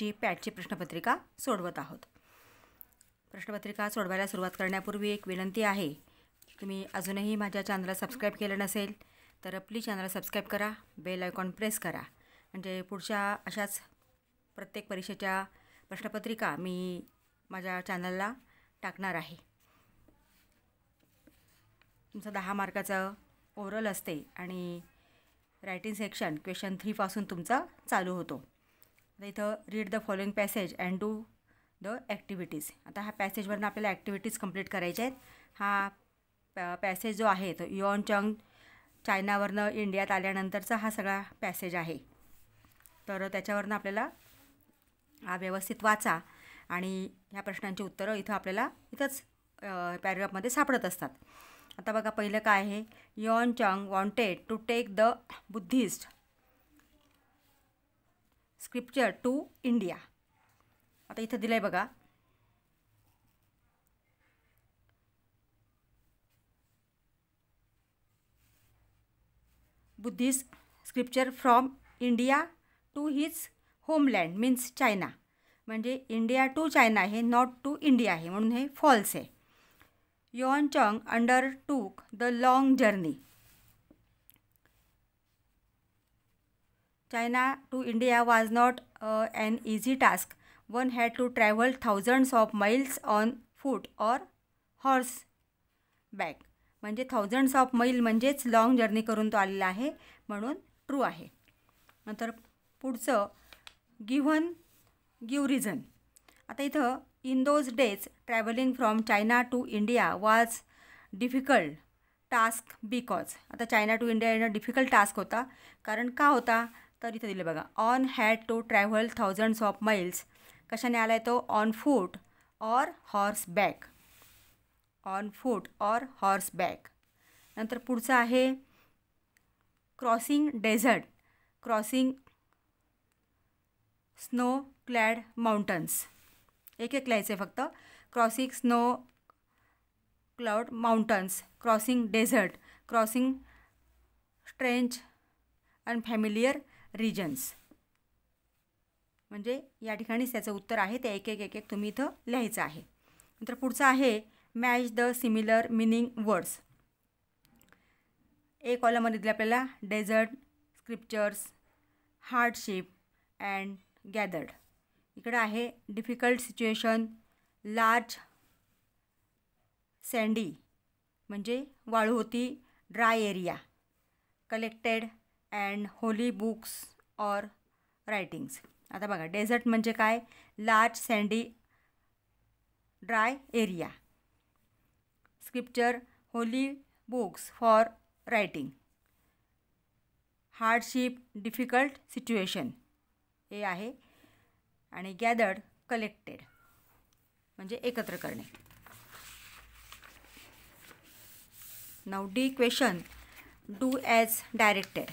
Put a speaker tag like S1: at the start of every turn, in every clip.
S1: नीटची पॅटची प्रश्नपत्रिका सोडवत आहोत. प्रश्नपत्रिका सोडवायला सुरुवात करण्यापूर्वी एक विनंती आहे. तुम्ही अजूनही माझ्या चॅनलला सबस्क्राईब केलं नसेल तर प्लीज चॅनलला सबस्क्राईब करा, बेल आयकॉन प्रेस करा, म्हणजे पुढच्या अशाच प्रत्येक परीक्षेच्या प्रश्नपत्रिका मी माझ्या चॅनलला टाकणार आहे. तुमचं 10 मार्काचं ओरल असते आणि रायटिंग सेक्शन क्वेश्चन 3 पासून तुमचा चालू होतो. आता इथं read the following passage and do the activities. आता ह्या पॅसेजवरनं आपल्याला ॲक्टिव्हिटीज कंप्लीट करायच्या आहेत. हा पॅसेज जो आहे तो युऑन चंग चायनावरनं इंडियात आल्यानंतरचा हा सगळा पॅसेज आहे. तर त्याच्यावरनं आपल्याला हा व्यवस्थित वाचा आणि ह्या प्रश्नांची उत्तरं इथं आपल्याला इथंच पॅरेग्राफमध्ये सापडत असतात. आता बघा पहिलं काय आहे. Yuan Chwang wanted to take the Buddhist scripture to India. आता इथं दिलं आहे बघा. Buddhist scripture from India to his homeland means China. म्हणजे इंडिया टू चायना हे नॉट टू इंडिया आहे, म्हणून हे फॉल्स आहे. Yuan Chwang undertook the long journey. China to India was not an easy task. One had to travel thousands of miles on foot or horseback. म्हणजे thousands of mile म्हणजेच long journey करून तो आलेला आहे, म्हणून true आहे. नंतर पुढचं गिव्ह रिझन. आता इथं in those days travelling from China to India was difficult task because. आता चायना टू इंडिया येणं डिफिकल्ट टास्क होता. कारण का होता तर इथं दिलं बघा. One had to travel thousands of miles. कशाने आला आहे तो. On foot or horse back. On foot or horse back. नंतर पुढचं आहे crossing desert. Crossing snow clad mountains. एक लिहायचं आहे फक्त. Crossing snow cloud mountains, crossing desert, crossing strange unfamiliar regions. म्हणजे या ठिकाणीच त्याचं उत्तर आहे. ते एक एक तुम्ही इथं लिहायचं आहे. नंतर पुढचं आहे match the similar meaning words. A कॉलममध्ये दिलं आपल्याला desert, scriptures, hardship and gathered. इकडं आहे डिफिकल्ट सिच्युएशन, लार्ज सँडी म्हणजे वाळू होती, dry area, collected and holy books or writings. आता बघा डेझर्ट म्हणजे काय. Large sandy dry area. Scripture holy books for writing. Hardship difficult situation हे आहे. आणि गॅदर्ड कलेक्टेड म्हणजे एकत्र करणे. Now D question do as directed.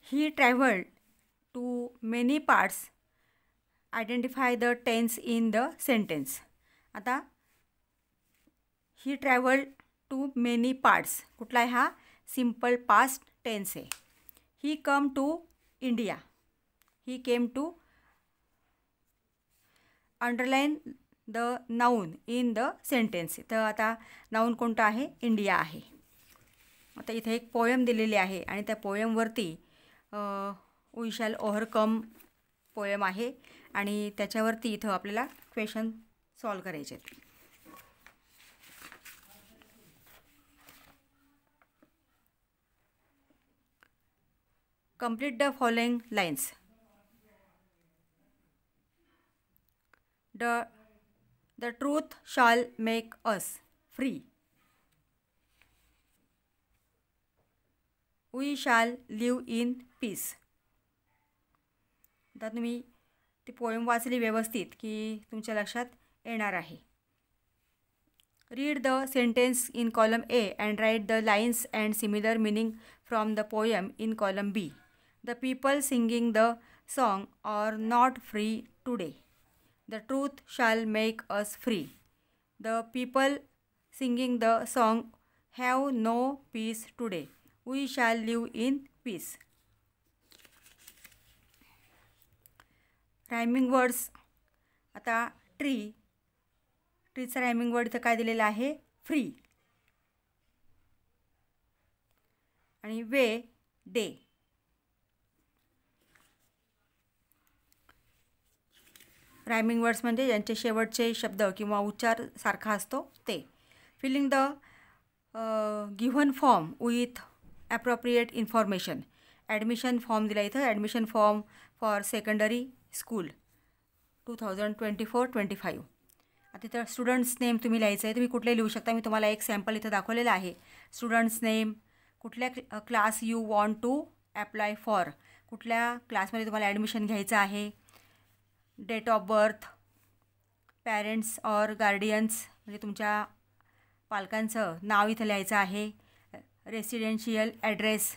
S1: He traveled to many parts. Identify the tense in the sentence. आता he traveled to many parts. कुठला आहे हा. सिम्पल पास्ट टेन्स आहे. He come to India. He came to. Underline the noun in the sentence. तर आता noun कोणतं आहे. India आहे. आता इथे एक पोयम दिलेली आहे आणि त्या पोयमवरती वी शॅल ओव्हरकम पोयम आहे आणि त्याच्यावरती इथं आपल्याला क्वेश्चन सॉल्व करायचे आहेत. Complete the following lines. The truth shall make us free. We shall live in peace. आता तुम्ही ती पोयम वाचली व्यवस्थित की तुमच्या लक्षात येणार आहे. Read the sentence in column A and write the lines and similar meaning from the poem in column B. The people singing the song are not free today. The truth shall make us free. The people singing the song have no peace today. We shall live in peace. Rhyming words. आता ट्रीचं rhyming word इथं काय दिलेलं आहे? Free. आणि वे, day. Rhyming words म्हणजे ज्यांचे शेवटचे शब्द किंवा उच्चार सारखा असतो ते. Filling the given form with appropriate information. Admission form दिला इथं. Admission form for secondary school 2024-25. आता इथं स्टुडंट्स नेम तुम्ही लिहायचं आहे. तुम्ही कुठले लिहू शकता. मी तुम्हाला एक सॅम्पल इथं दाखवलेलं आहे. स्टुडंट्स नेम, कुठल्या class you want to apply for, कुठल्या क्लासमध्ये तुम्हाला ॲडमिशन घ्यायचं आहे. Date of birth, parents or guardians म्हणजे तुमच्या पालकांचं नाव इथं लिहायचं आहे. रेसिडेन्शियल ॲड्रेस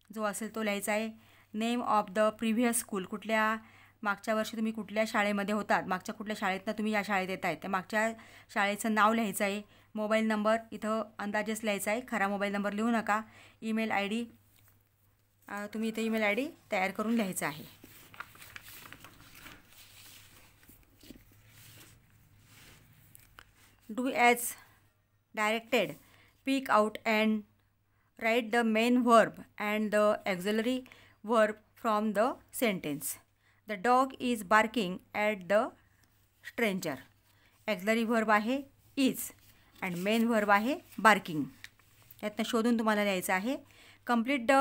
S1: जो असेल तो लिहायचा आहे. Name of the previous school, कुठल्या मागच्या वर्षी तुम्ही कुठल्या शाळेमध्ये होतात, मागच्या कुठल्या शाळेतनं तुम्ही या शाळेत येत आहे त्या मागच्या शाळेचं नाव लिहायचं आहे. मोबाईल नंबर इथं अंदाजेच लिहायचा आहे. खरा मोबाईल नंबर लिहू नका. ईमेल आय डी तुम्ही इथं ईमेल आय डी तयार करून लिहायचं आहे. Do as directed. Pick out and write the main verb and the auxiliary verb from the sentence. The dog is barking at the stranger. Auxiliary verb आहे is and main verb आहे barking. यातनं शोधून तुम्हाला लिहायचं आहे. Complete the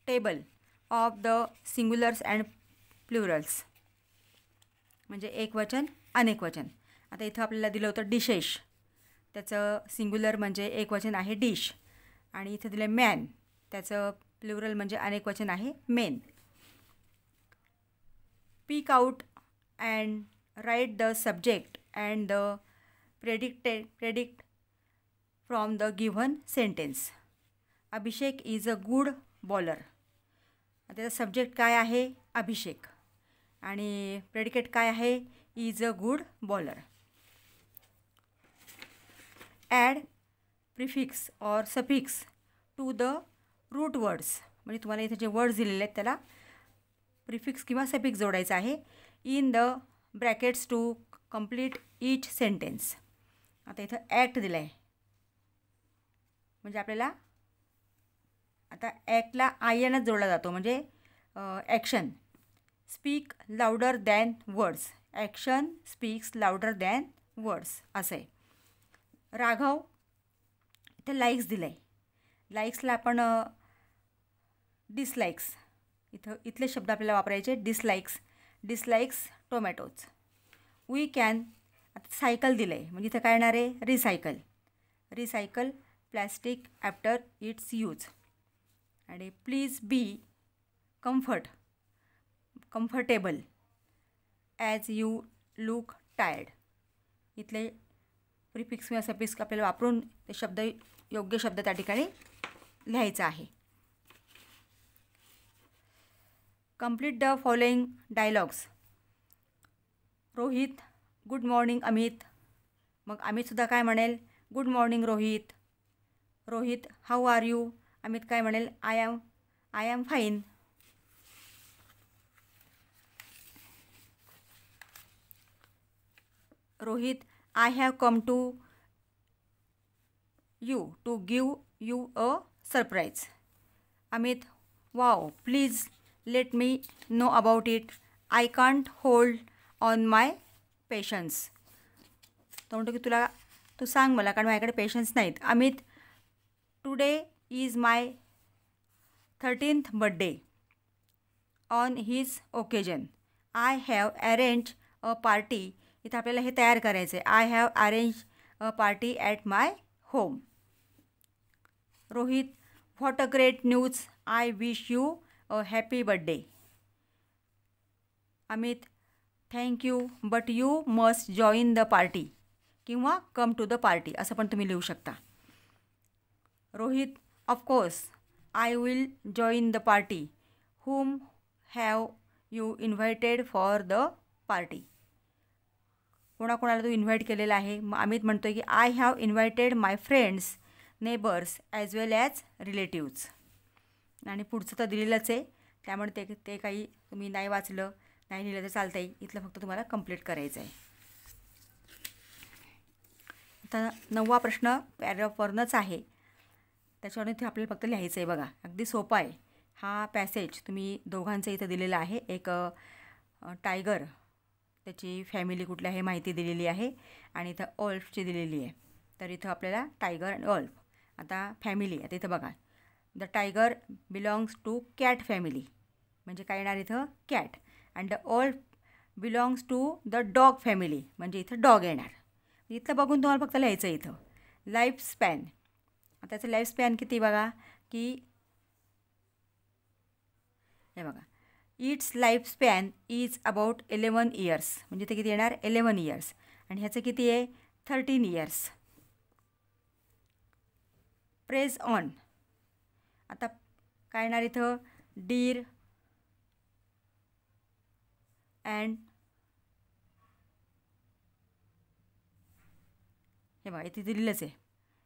S1: table of the singulars and plurals म्हणजे एकवचन अनेकवचन. आता इथं आपल्याला दिलं होतं डिशेश, त्याचं सिंग्युलर म्हणजे एकवचन आहे डिश. आणि इथं दिलं मॅन, त्याचं प्लुरल म्हणजे अनेकवचन आहे men. Pick out and write the subject and the predict from the given sentence. Abhishek is a good bowler. त्याचा सब्जेक्ट काय आहे? अभिषेक. आणि प्रेडिकेट काय आहे? Is a good bowler. Add prefix or suffix to the root words म्हणजे तुम्हाला इथे जे वर्ड्स दिलेले आहेत त्याला प्रिफिक्स किंवा सफिक्स जोडायचं आहे. In the brackets to complete each sentence. आता इथं ॲक्ट दिलं आहे म्हणजे आपल्याला आता ॲक्टला आय एनच जोडला जातो म्हणजे action. Speak louder than words. Action speaks louder than words असं आहे. राघव इथं लाईक्स दिलं आहे. लाईक्सला आपण डिसलाईक्स इथले शब्द आपल्याला वापरायचे. Dislikes tomatoes. We can. आता सायकल दिलं आहे म्हणजे इथं काय येणार आहे? Recycle plastic after its use. आणि please be comfortable as you look tired. इथले प्रिफिक्स किंवा सफिक्स आपल्याला वापरून ते योग्य शब्द त्या ठिकाणी लिहायचा आहे. Complete the following dialogues. Rohit, good morning Amit. मग अमितसुद्धा काय म्हणेल? Good morning Rohit. Rohit, how are you. Amit काय म्हणेल? I am fine. Rohit, I have come to you to give you a surprise. Amit, wow, please let me know about it. I can't hold on my patience. तो म्हणतो की तू सांग मला कारण माझ्याकडे patience नाहीत. Amit, today is my 13th birthday. On his occasion I have arrange a party. इथं आपल्याला हे तयार करायचं आहे. I have arrange a party at my home. Rohit, what a great news. I wish you a happy birthday. Amit, thank you but you must join the party किंवा come to the party असं पण तुम्ही लिहू शकता. Rohit, of course I will join the party. whom have you invited for the party? कोणाकोणाला तू invite केलेला आहे. मग अमित म्हणतो आहे की I have invited my friends, neighbours as well as relatives. आणि पुढचं तर दिलेलंच आहे, त्यामुळे ते काही तुम्ही नाही वाचलं नाही लिहिलं तर चालतं आहे. इथलं फक्त तुम्हाला कंप्लीट करायचं आहे. आता 9वा प्रश्न पॅराग्राफवरनंच आहे, त्याच्यावर इथे आपल्याला फक्त लिहायचं आहे. बघा अगदी सोपा आहे हा पॅसेज. तुम्ही दोघांचं इथं दिलेलं आहे. एक टायगर, त्याची फॅमिली कुठली आहे माहिती दिलेली आहे आणि इथं ओल्फची दिलेली आहे. तर इथं आपल्याला टायगर आणि ओल्फ. आता फॅमिली, आता इथं बघा the tiger belongs to cat family, म्हणजे काय येणार इथं cat. And the wolf belongs to the dog family, म्हणजे इथं डॉग येणार. इथलं बघून तुम्हाला फक्त लिहायचं आहे इथं लाईफ स्पॅन. त्याचं लाईफ स्पॅन किती बघा की हे बघा, it's life span is about 11 years, म्हणजे ते किती येणार 11 इयर्स. आणि ह्याचं किती आहे 13 इयर्स. प्रेज ऑन, आता काय येणार इथं डीर अँड हे बघा इथे दिलेलंच आहे.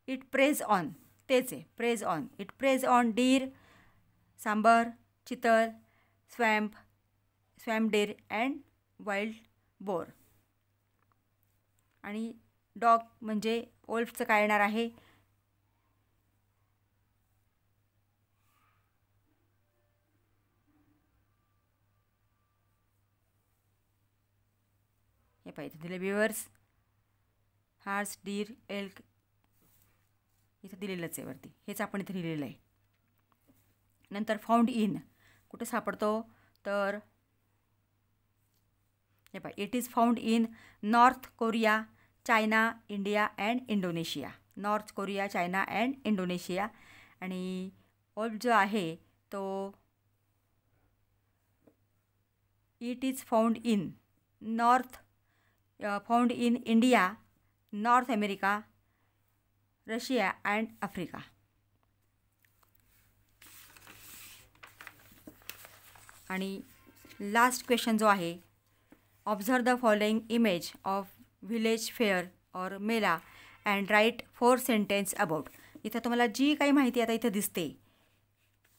S1: इट प्रेज ऑन, तेच आहे preys on. It preys on deer, sambar, chital, swamp deer and wild boar. आणि डॉग म्हणजे ओल्फचं काय येणार आहे हे पाहिजे दिले व्ह्युअर्स. हार्स, डीर, एल्क इथं दिलेलंच आहे वरती, हेच आपण इथं लिहिलेलं आहे. नंतर फाउंड इन कुठे सापडतो तर हे पाय it is found in north Korea, China, India and Indonesia. North Korea, China and Indonesia. आणि ओल्फ जो आहे तो it is found in found in India, north America, Russia and Africa. आणि लास्ट क्वेश्चन जो आहे observe the following image of village fair और मेला and write 4 sentence about. इथं तुम्हाला जी काही माहिती आता इथं दिसते,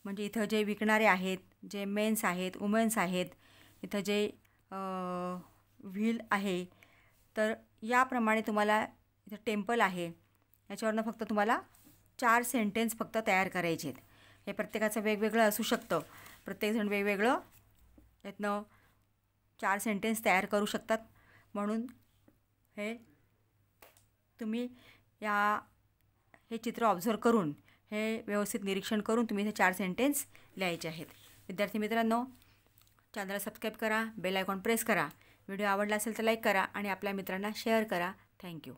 S1: म्हणजे इथं जे विकणारे आहेत, जे मेन्स आहेत, वुमेन्स आहेत, इथं जे व्हील आहे, तर याप्रमाणे तुम्हाला इथं टेम्पल आहे, याच्यावरनं फक्त तुम्हाला 4 सेंटेन्स फक्त तयार करायचे आहेत. हे प्रत्येकाचं वेगवेगळं असू शकतं, प्रत्येकजण वेगवेगळं यातनं 4 सेंटेन्स तयार करू शकतात. म्हणून हे तुम्ही हे चित्र ऑब्झर्व करून हे व्यवस्थित निरीक्षण करून तुम्ही हे 4 सेंटेन्स लिहायचे आहेत. विद्यार्थी मित्रांनो, चॅनलला सबस्क्राईब करा, बेल आयकॉन प्रेस करा. व्हिडिओ आवडला असेल तर लाईक करा आणि आपल्या मित्रांना शेअर करा. थँक्यू.